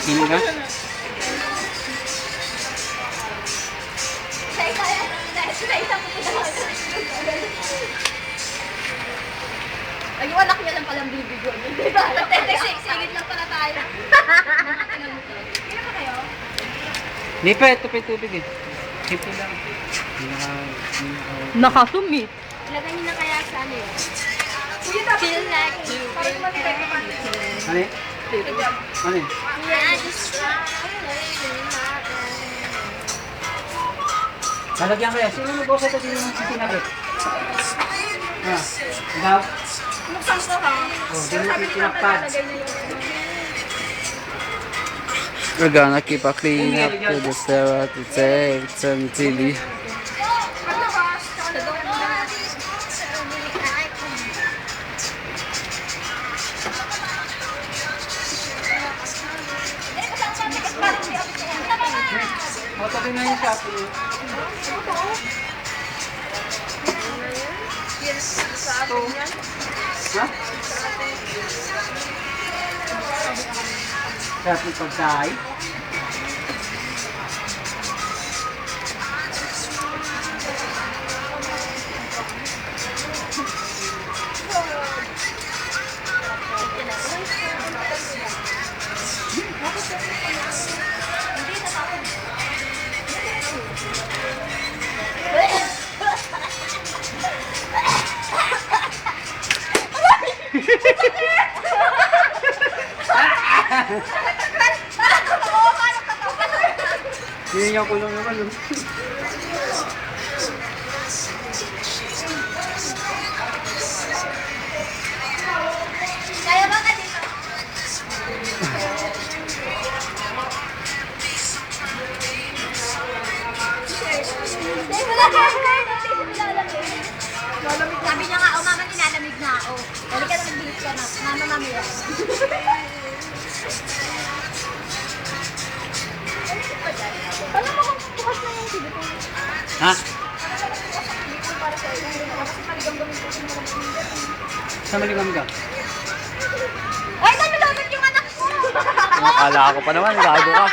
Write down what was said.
Hindi ka? Ay, yung anak niya lang palang bibigyan. Di ba? Sigit lang pala tayo. Kaya ba kayo? Hindi pa, ito pa yung tubig eh. Simple lang. Nakasumit. Ilagay niyo na kaya sa ano yun? Feel like you. Ano eh? Ano eh? Lalagyan kaya. Sino nag-usa ito din yung sinabit? Ikaw? Buksan ko ha. Dito yung pinakpad. We're gonna keep a clean up to the Sarah to take some chili. Matabi na yung shop. Ha? Sarap yung pagkain. Hindi niya kulong naman. Kaya ba ka dito? Sabi niya nga, oh mama, nilalamig na ako. Balik ka na magbihis ka na. Mama, mami yan. Alam mo kung bukas na yung TV ko. Ha? Para sa iyo. Kasi maligam-gamit ko yung mga Sa maligam ka? Ay, nalulunod yung anak ko! Akala ko pa naman, gago ka.